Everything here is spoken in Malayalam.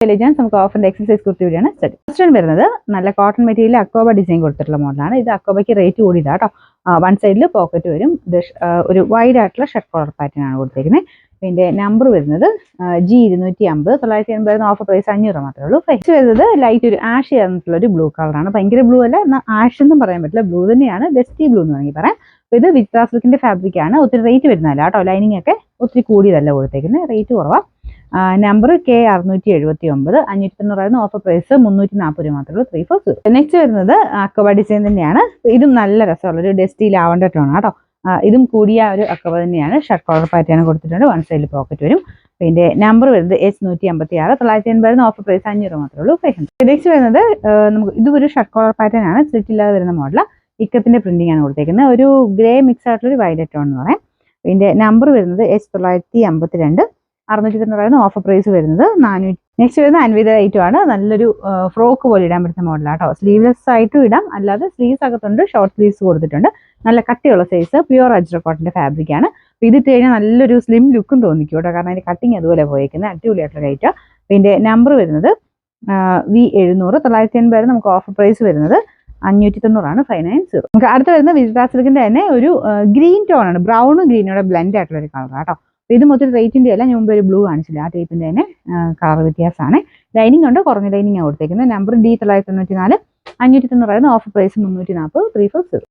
എലിജൻസ് നമുക്ക് ഓഫറിന്റെ എക്സസൈസ് കുർത്തി കൂടിയാണ് സെറ്റ്. ഫസ്റ്റ് വൺ വരുന്നത് നല്ല കോട്ടൺ മെറ്റീരിയൽ അക്കോബ ഡിസൈൻ കൊടുത്തിട്ടുള്ള മോഡലാണ്. ഇത് അക്കോബയ്ക്ക് റേറ്റ് കൂടിയതാ കേട്ടോ. വൺ സൈഡിൽ പോക്കറ്റ് വരും. ഒരു വൈഡ് ആയിട്ടുള്ള ഷർട്ട് കോളർ പാറ്റേൺ ആണ് കൊടുത്തിരിക്കുന്നത്. ഇതിന്റെ നമ്പർ വരുന്നത് G250, 980 ഓഫർ പ്രൈസ് 500 മാത്രമേ ഉള്ളൂ. ഫസ്റ്റ് വരുന്നത് ലൈറ്റ് ഒരു ആഷ് ചേർന്നിട്ടുള്ള ഒരു ബ്ലൂ കളറാണ്. ഭയങ്കര ബ്ലൂ അല്ല, എന്നാൽ ആഷ് എന്നും പറയാൻ പറ്റില്ല, ബ്ലൂ തന്നെയാണ്, ഡസ്റ്റി ബ്ലൂ എന്ന് വേണമെങ്കിൽ പറയാം. ഇത് വിത്ര സിൽക്കിന്റെ ഫാബ്രിക് ആണ്. ഒത്തിരി റേറ്റ് വരുന്നതല്ല കേട്ടോ. ലൈനിങ് ഒക്കെ ഒത്തിരി കൂടിയതല്ല കൊടുത്തേക്കുന്നത്, റേറ്റ് കുറവാണ്. നമ്പർ K679, 590 ഓഫർ പ്രൈസ് 340 രൂപ മാത്രമേ ഉള്ളൂ. 340. നെക്സ്റ്റ് വരുന്നത് അക്കോബ ഡിസൈൻ തന്നെയാണ്. ഇതും നല്ല രസമുള്ള ഒരു ഡസ്റ്റി ലാവണ്ടർ ടോൺ കേട്ടോ. ഇതും കൂടിയ ഒരു അക്കോബ തന്നെയാണ്. ഷർട്ട് കോളർ പാറ്റേൺ കൊടുത്തിട്ടുണ്ട്. വൺ സൈഡിൽ പോക്കറ്റ് വരും. ഇതിന്റെ നമ്പർ വരുന്നത് H156, 980 ഓഫർ പ്രൈസ് 500 മാത്രമേ ഉള്ളൂ. 500. നെക്സ്റ്റ് വരുന്നത് നമുക്ക് ഇതൊരു ഷർട്ട് കോളർ പാറ്റേൺ ആണ്. സ്ലിറ്റ് ഇല്ലാതെ വരുന്ന മോഡൽ. ഇക്കത്തിന്റെ പ്രിന്റിംഗ് ആണ് കൊടുത്തേക്കുന്നത്. ഒരു ഗ്രേ മിക്സ് ആയിട്ടുള്ള ഒരു വയലറ്റ് ടോൺ എന്ന് പറയാം. ഇതിന്റെ നമ്പർ വരുന്നത് H952, 690 ഓഫർ പ്രൈസ് വരുന്നത് 400. നെക്സ്റ്റ് വരുന്നത് അൻവിത ഐറ്റം ആണ്. നല്ലൊരു ഫ്രോക്ക് പോലെ ഇടാൻ പറ്റുന്ന മോഡലാണ് കേട്ടോ. സ്ലീവ്ലെസ് ആയിട്ടും ഇടാം, അല്ലാതെ സ്ലീവ്സ് അകത്തുണ്ട്, ഷോർട്ട് സ്ലീവ്സ് കൊടുത്തിട്ടുണ്ട്. നല്ല കട്ടിയുള്ള സൈസ്, പ്യുവർ അജ്രക് കോട്ടന്റെ ഫാബ്രിക് ആണ്. ഇതിട്ട് കഴിഞ്ഞാൽ നല്ലൊരു സ്ലിം ലുക്കും തോന്നിക്കും കേട്ടോ, കാരണം അതിന്റെ കട്ടിങ് അതുപോലെ പോയേക്കുന്നത്. അടിപൊളിയായിട്ടുള്ള ഐറ്റം. ഇതിന്റെ നമ്പർ വരുന്നത് V700, 980 നമുക്ക് ഓഫർ പ്രൈസ് വരുന്നത് 590, 590. നമുക്ക് അടുത്ത് വരുന്ന വിത്ര സിൽക്കിന്റെ തന്നെ ഒരു ഗ്രീൻ ടോൺ ആണ്. ബ്രൗണും ഗ്രീനോടെ ബ്ലെൻഡ് ആയിട്ടുള്ള ഒരു കളർ കേട്ടോ. ഇത് മൊത്തം റേറ്റിന്റെ അല്ല, ഞാൻ മുമ്പ് ഒരു ബ്ലൂ കാണിച്ചില്ല, ആ ടൈപ്പിന്റെ തന്നെ കളർ വ്യത്യാസമാണ്. ലൈനിങ് ഉണ്ട്, കുറഞ്ഞ ലൈനിങ് ആണ് കൊടുത്തേക്കുന്നത്. Number D994, 590 offer price 340, 340.